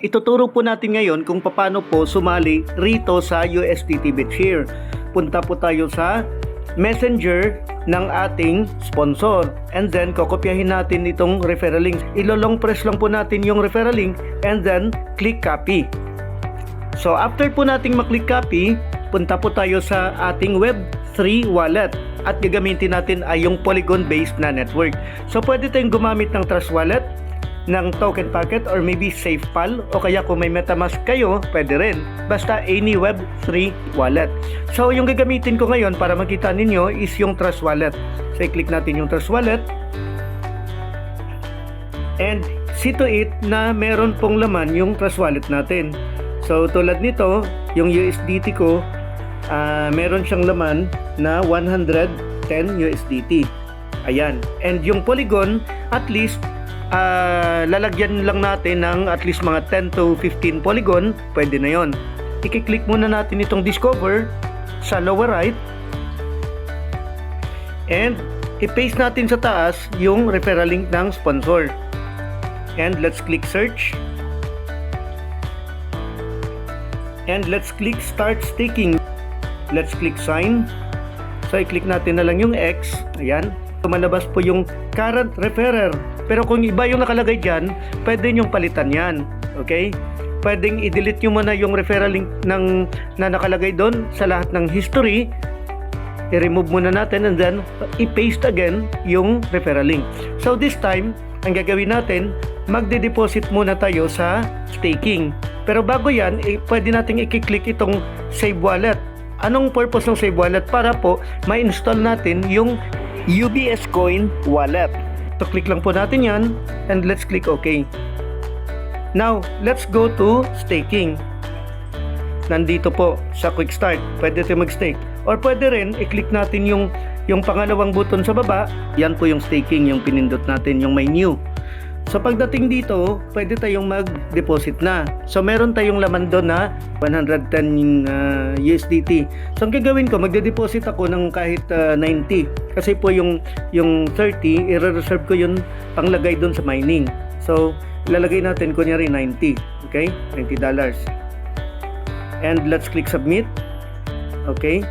Ituturo po natin ngayon kung paano po sumali rito sa USDT BitShare. Punta po tayo sa Messenger ng ating sponsor and then kokopyahin natin itong referral link. Ilolong press lang po natin yung referral link and then click copy. So after po nating maklik copy, punta po tayo sa ating Web3 wallet at gagamitin natin ay yung Polygon based na network. So pwede tayong gumamit ng Trust Wallet, ng Token Packet or maybe SafePal o kaya kung may MetaMask kayo, pwede rin. Basta any Web3 wallet. So yung gagamitin ko ngayon para makita ninyo is yung Trust Wallet. So i-click natin yung Trust Wallet. And see to it na meron pong laman yung Trust Wallet natin. So tulad nito, yung USDT ko, meron siyang laman na 110 USDT. Ayan. And yung Polygon, at least lalagyan lang natin ng at least mga 10 to 15 polygon, pwede na yon. I-click muna natin itong discover sa lower right and i-paste natin sa taas yung referral link ng sponsor and let's click search and let's click start staking. Let's click sign. So i-click natin na lang yung X. Ayan, lumalabas po yung current referrer. Pero kung iba yung nakalagay dyan, pwede nyong palitan yan. Okay? Pwedeng i-delete nyo muna yung referral link na nakalagay doon sa lahat ng history. I-remove muna natin and then i-paste again yung referral link. So this time, ang gagawin natin, magde-deposit muna tayo sa staking. Pero bago yan, pwede natin i-click itong Save Wallet. Anong purpose ng Save Wallet? Para po ma-install natin yung UBS Coin Wallet. So click lang po natin yan and let's click OK. Now, let's go to staking. Nandito po sa quick start. Pwede tayo mag-stake. Or pwede rin, i-click natin yung pangalawang button sa baba. Yan po yung staking, yung pinindot natin, yung may new. So pagdating dito, pwede tayong mag-deposit na. So meron tayong laman doon na 110 USDT. So ang gagawin ko, magde-deposit ako ng kahit 90. Kasi po yung 30, i-reserve ko yun panglagay doon sa mining. So ilalagay natin kunyari 90. Okay? $90. And let's click submit. Okay?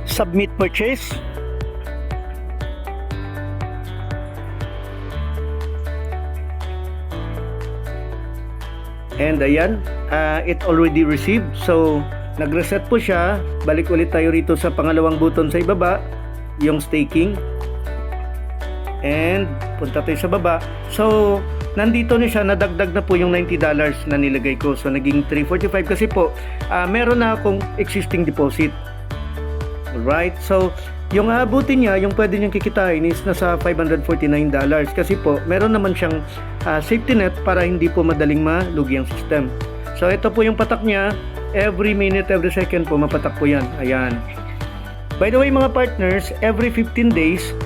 Submit purchase. And ayan, it already received. So, nag-reset po siya. Balik ulit tayo rito sa pangalawang button sa ibaba, yung staking. And, punta tayo sa baba. So, nandito na siya, nadagdag na po yung $90 na nilagay ko. So, naging 345 kasi po, meron na akong existing deposit. Alright, so, yung aabutin niya, yung pwede niyang kikitain is nasa $549 kasi po meron naman siyang safety net para hindi po madaling malugi ang system. So ito po yung patak niya, every minute, every second po mapatak po yan. Ayan. By the way mga partners, every 15 days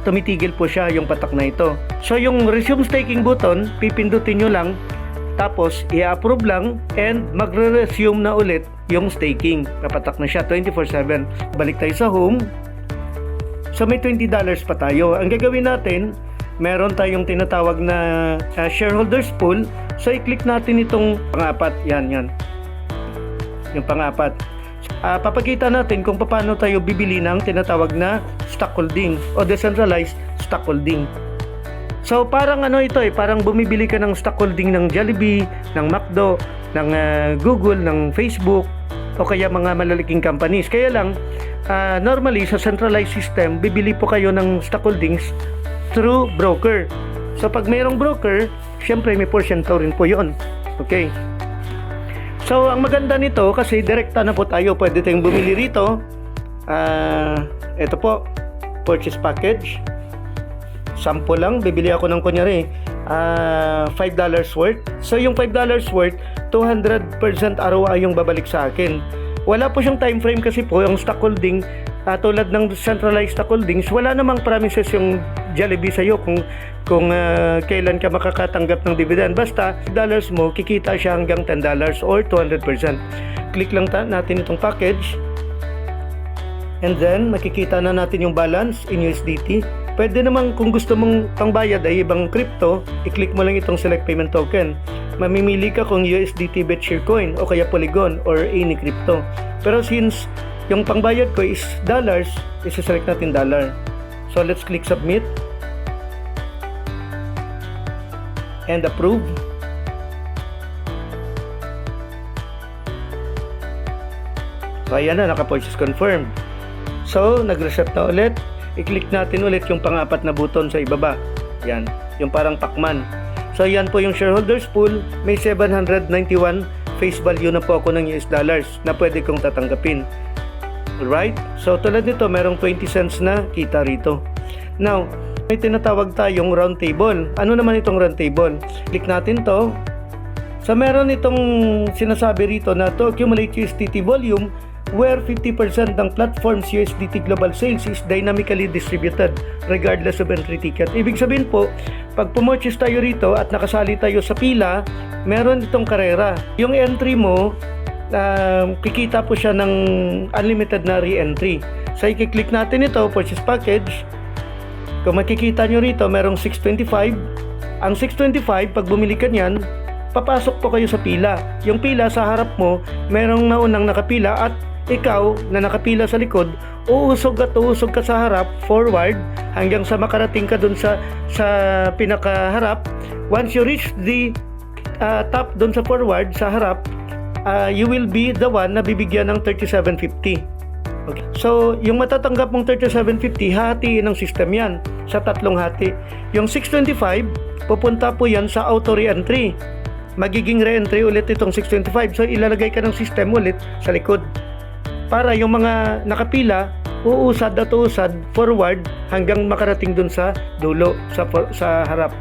tumitigil po siya yung patak na ito. So yung resume staking button, pipindutin nyo lang, tapos i-approve lang and magre-resume na ulit yung staking. Kapatak na siya 24/7. Balik tayo sa home. So may $20 pa tayo. Ang gagawin natin, meron tayong tinatawag na shareholders pool. So i-click natin itong pang-apat. Yan. Yung pang-apat. Papakita natin kung paano tayo bibili ng tinatawag na stockholding o decentralized stockholding. So parang ito parang bumibili ka ng stockholding ng Jollibee, ng McDo, ng Google, ng Facebook, o kaya mga malalaking companies. Kaya lang, normally sa centralized system, bibili po kayo ng stockholdings through broker. So pag mayroong broker, syempre may porsyento rin po yun. Okay. So ang maganda nito, kasi direkta na po tayo, pwede tayong bumili rito. Ito po, purchase package. Sample lang, bibili ako ng kunyari $5 worth. So yung $5 worth, 200% ROI yung babalik sa akin. Wala po siyang time frame kasi po yung stockholding, tulad ng centralized stockholdings, wala namang promises yung Jollibee sa'yo kung kailan ka makakatanggap ng dividend. Basta dollars mo, kikita siya hanggang $10 or 200%. Click lang natin itong package and then makikita na natin yung balance in USDT. Pwede naman kung gusto mong pangbayad ay ibang crypto, i-click mo lang itong select payment token. Mamimili ka kung USDT BitShare Coin o kaya Polygon or any crypto. Pero since yung pangbayad ko is dollars, isa-select natin dollar. So let's click submit and approve. So ayan na, naka-purchase confirmed. So nag-reset na ulit. I-click natin ulit yung pang-apat na button sa ibaba. Yan, yung parang Pacman. So yan po yung shareholders pool. May 791 face value na po ako ng US dollars na pwede kong tatanggapin. Alright? So tulad nito, merong 20 cents na kita rito. Now, may tinatawag tayong round table. Ano naman itong round table? Click natin to. So meron itong sinasabi rito na to accumulate USDT volume where 50% ng platform's USDT global sales is dynamically distributed regardless of entry ticket. Ibig sabihin po, pag pumurchase tayo rito at nakasali tayo sa pila, meron itong karera. Yung entry mo, kikita po siya ng unlimited na re-entry. So, i-click natin ito, purchase package. Kung makikita nyo rito, merong 625. Ang 625, pag bumili ka niyan, papasok po kayo sa pila. Yung pila sa harap mo, merong naunang nakapila at ikaw na nakapila sa likod, uusog ka sa harap, forward, hanggang sa makarating ka dun sa pinakaharap. Once you reach the top dun sa forward, sa harap, you will be the one na bibigyan ng 3750. Okay. So, yung matatanggap mong 3750, hahatiin ng system yan sa tatlong hati. Yung 625, pupunta po yan sa auto re-entry. Magiging re-entry ulit itong 625. So, ilalagay ka ng system ulit sa likod. Para yung mga nakapila, uusad at uusad forward hanggang makarating dun sa dulo, sa harap.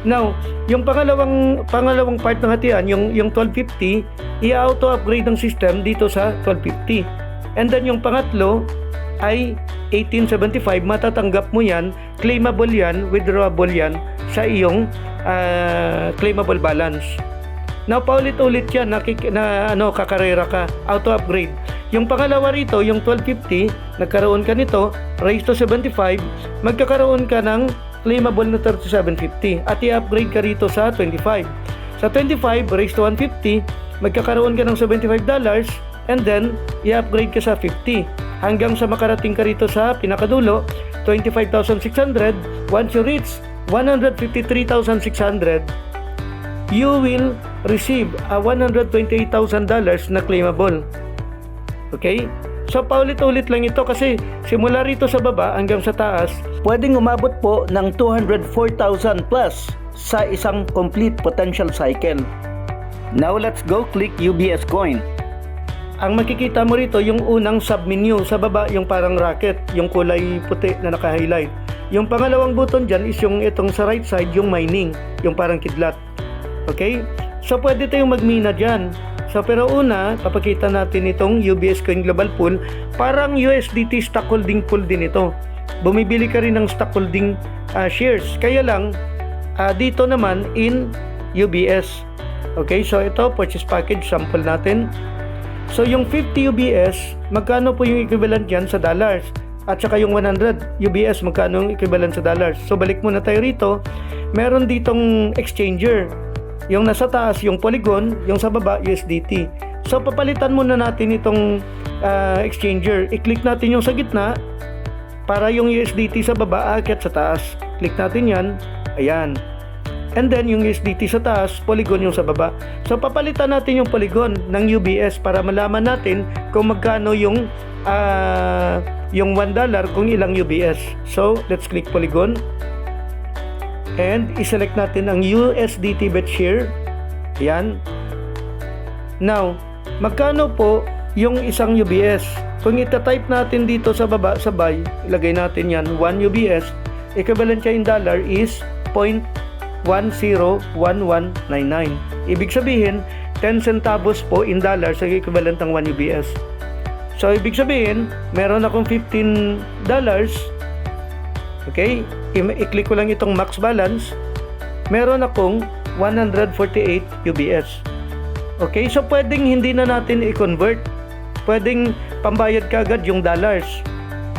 Now, yung pangalawang part ng hatian, yung 1250, i-auto upgrade ng system dito sa 1250. And then yung pangatlo ay 1875, matatanggap mo yan, claimable yan, withdrawable yan sa iyong claimable balance. Now, paulit-ulit yan kakarera ka, auto upgrade. Yung pangalawa rito, yung 1250, nagkaroon ka nito, raise to 75, magkakaroon ka ng claimable na 3750 at i-upgrade ka rito sa 25. Sa 25, raise to 150, magkakaroon ka ng $75 and then i-upgrade ka sa 50 hanggang sa makarating ka rito sa pinakadulo, 25,600. Once you reach 153,600, you will receive a $128,000 na claimable. Okay? So, paulit-ulit lang ito kasi simula rito sa baba hanggang sa taas, pwedeng umabot po ng 204,000 plus sa isang complete potential cycle. Now, let's go click UBS Coin. Ang makikita mo rito, yung unang submenu sa baba, yung parang rocket, yung kulay puti na naka-highlight. Yung pangalawang button dyan is yung itong sa right side, yung mining, yung parang kidlat. Okay? So, pwede tayong magmina dyan. So, pero una, papakita natin itong UBS Coin Global Pool. Parang USDT stock holding pool din ito. Bumibili ka rin ng stock holding shares. Kaya lang, dito naman in UBS. Okay, so ito, purchase package, sample natin. So, yung 50 UBS, magkano po yung equivalent yan sa dollars? At saka yung 100 UBS, magkano yung equivalent sa dollars? So, balik muna tayo rito. Meron ditong exchanger. Yung nasa taas, yung Polygon, yung sa baba, USDT. So, papalitan muna natin itong exchanger. I-click natin yung sa gitna para yung USDT sa baba, aakyat sa taas. Click natin yan. Ayan. And then, yung USDT sa taas, Polygon yung sa baba. So, papalitan natin yung Polygon ng UBS para malaman natin kung magkano yung $1 kung ilang UBS. So, let's click Polygon. And i-select natin ang USDT BitShare. Ayan. Now, magkano po yung isang UBS? Kung ita-type natin dito sa baba, sa buy, ilagay natin yan, 1 UBS, equivalent siya in dollar is 0.101199. Ibig sabihin, 10 centavos po in dollar sa equivalent ng 1 UBS. So, ibig sabihin, meron akong $15. Okay? I-click ko lang itong max balance. Meron akong 148 UBS. Okay? So, pwedeng hindi na natin i-convert. Pwedeng pambayad ka agad yung dollars.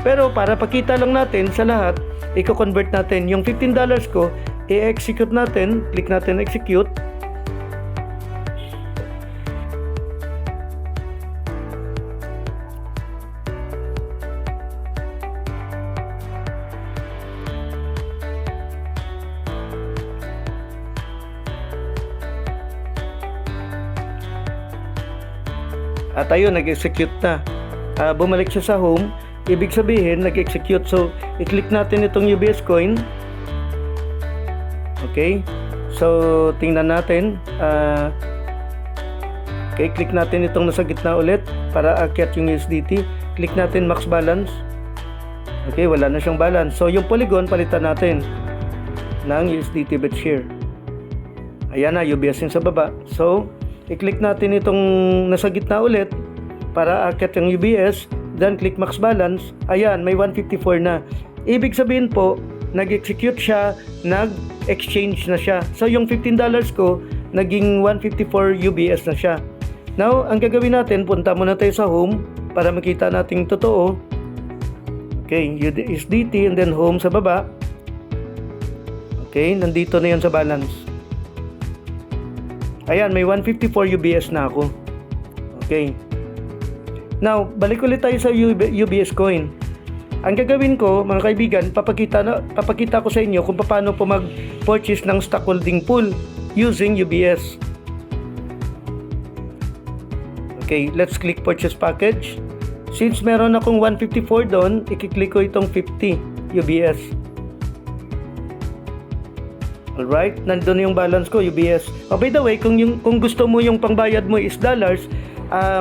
Pero para pakita lang natin sa lahat, i-convert natin. Yung $15 ko, i-execute natin. Click natin execute. At ayun, nag-execute na. Bumalik siya sa home. Ibig sabihin, nag-execute. So, i-click natin itong UBS coin. Okay. So, tingnan natin. Okay, click natin itong nasa gitna ulit para akyat yung USDT. Click natin max balance. Okay, wala na siyang balance. So, yung Polygon, palitan natin ng USDT BitShare. Ayan na, UBS yung sa baba. So, i-click natin itong nasa gitna ulit para akyat yung UBS, then click max balance. Ayan, may 154 na. Ibig sabihin po, nag-execute siya, nag-exchange na siya. So yung $15 ko, naging 154 UBS na siya. Now, ang gagawin natin, punta muna tayo sa home para makita natin totoo. Okay, USDT and then home sa baba. Okay, nandito na yan sa balance. Ayan, may 154 UBS na ako. Okay. Now, balik ulit tayo sa UBS coin. Ang gagawin ko, mga kaibigan, papakita ko sa inyo kung paano po mag-purchase ng stock holding pool using UBS. Okay, let's click purchase package. Since meron akong 154 doon, i-click ko itong 50 UBS. Alright, nandun yung balance ko, UBS. Oh, by the way, kung gusto mo yung pangbayad mo is dollars,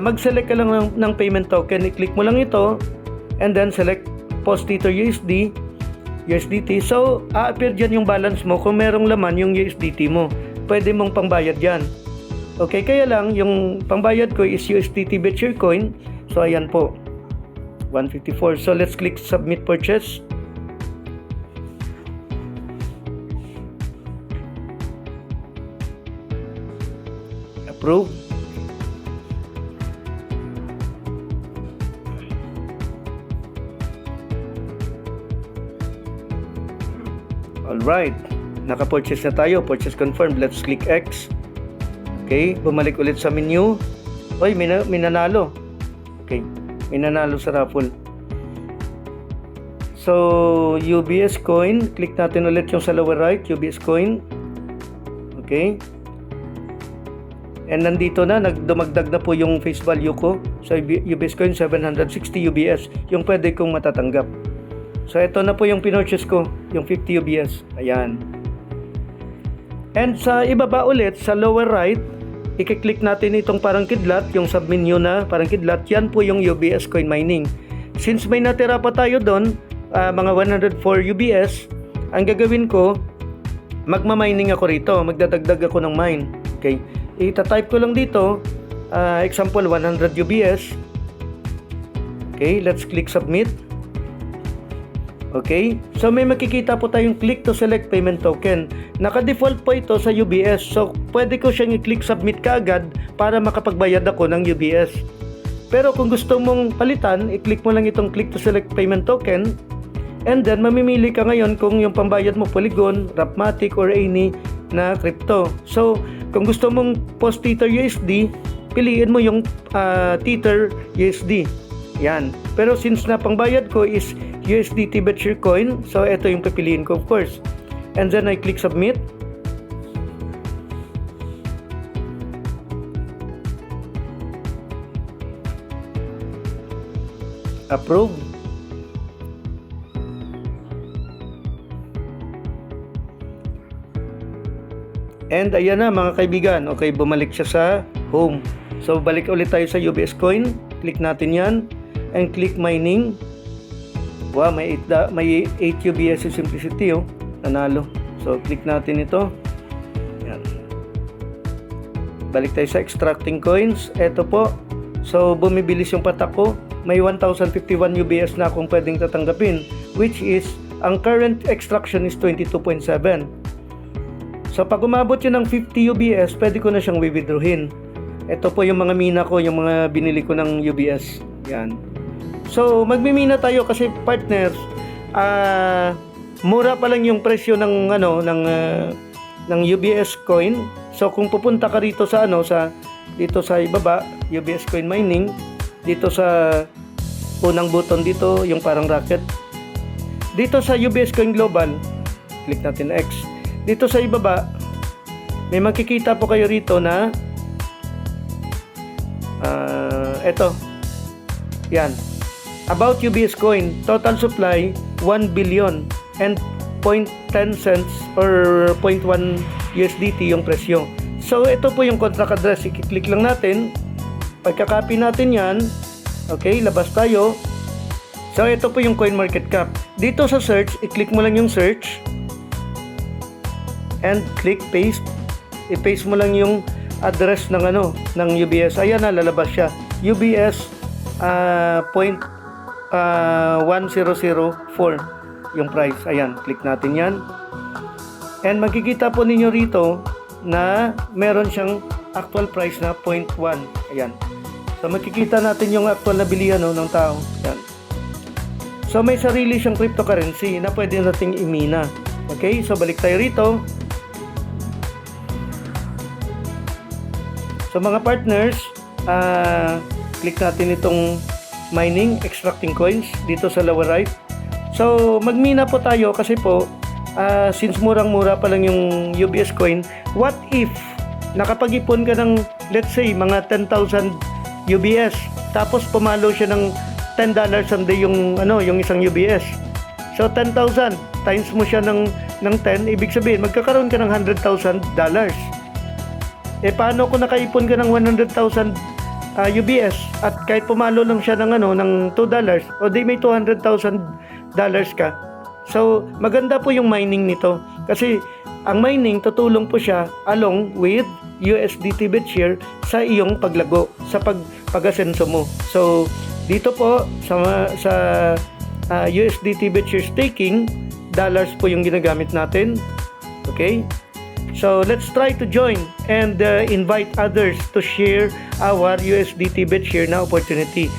mag-select ka lang ng payment token. I-click mo lang ito, and then select Post Tether USDT. So, appear dyan yung balance mo kung merong laman yung USDT mo. Pwede mong pangbayad dyan. Okay, kaya lang, yung pangbayad ko is USDT BitShare coin. So, ayan po, 154. So, let's click Submit Purchase. Approve. Alright, naka-purchase na tayo. Purchase confirmed. Let's click X. Okay, bumalik ulit sa menu. Oy, may nanalo. Okay, may nanalo sa raffle. So, UBS coin. Click natin ulit yung sa lower right, UBS coin. Okay. And nandito na, dumagdag na po yung face value ko sa UBS coin, 760 UBS, yung pwede kong matatanggap. So, ito na po yung pinurchase ko, yung 50 UBS. Ayan. And sa ibaba ulit, sa lower right, i-click natin itong parang kidlat, yung submenu na parang kidlat, yan po yung UBS coin mining. Since may natira pa tayo doon, mga 104 UBS, ang gagawin ko, magmamining ako rito, magdadagdag ako ng mine. Okay. Ita-type ko lang dito, example 100 UBS. Okay, let's click submit. Okay, so may makikita po tayong click to select payment token. Naka-default po ito sa UBS, so pwede ko siyang i-click submit kaagad para makapagbayad ako ng UBS. Pero kung gusto mong palitan, i-click mo lang itong click to select payment token, and then mamimili ka ngayon kung yung pambayad mo Polygon, Rapmatic, or any na crypto. So, kung gusto mong Post Tether USD, piliin mo yung Tether USD. Yan. Pero since na pangbayad ko is USDT BitShare coin, so ito yung pipiliin ko, of course. And then I click submit. Approve. And ayan na mga kaibigan. Okay, bumalik siya sa home. So balik ulit tayo sa UBS coin. Click natin yan. And click mining. Wow, may 8 UBS yung Simplicity. Oh. Nanalo. So click natin ito. Yan. Balik tayo sa extracting coins. Ito po. So bumibilis yung patak ko. May 1051 UBS na akong pwedeng tatanggapin. Which is, ang current extraction is 22.7. So pag umabot yun ng 50 UBS, pwede ko na siyang withdrawin. Ito po yung mga mina ko, yung mga binili ko ng UBS. Yan. So magmimina tayo kasi partners, mura pa lang yung presyo ng ng UBS coin. So kung pupunta ka rito sa dito sa ibaba, UBS coin mining, dito sa unang button dito, yung parang rocket. Dito sa UBS coin global, click natin X. Dito sa ibaba, may makikita po kayo rito na eto. Yan. About UBS coin, total supply 1 billion and 0.10 cents or 0.1 USDT yung presyo. So ito po yung contract address, i-click lang natin. Pagka-copy natin yan, okay, labas tayo. So ito po yung coin market cap. Dito sa search, i-click mo lang yung search and click paste. I-paste mo lang yung address ng ng UBS. Ayan na, lalabas siya. UBS 1004 yung price. Ayan, click natin yan. And makikita po ninyo rito na meron siyang actual price na 0.1. Ayan. So makikita natin yung actual na bilihan ng tao. Ayan. So may sarili siyang cryptocurrency na pwede nating imina. Okay, so balik tayo rito. So mga partners, click natin itong mining, extracting coins dito sa lower right. So magmina po tayo kasi po since murang-mura pa lang yung UBS coin, what if nakapag-ipon ka ng let's say mga 10,000 UBS tapos pumalo siya ng $10 a day yung isang UBS. So 10,000 times mo siya ng 10, ibig sabihin magkakaroon ka ng $100,000. Paano kung nakaipon ka ng 100,000 UBS at kahit pumalo lang siya ng $2 o di may $200,000 ka. So maganda po yung mining nito kasi ang mining tutulong po siya along with USDT BitShare sa iyong paglago, sa pag-asenso mo. So dito po sa USDT BitShare staking, dollars po yung ginagamit natin. Okay? So let's try to join and invite others to share our USDT BitShare na opportunity.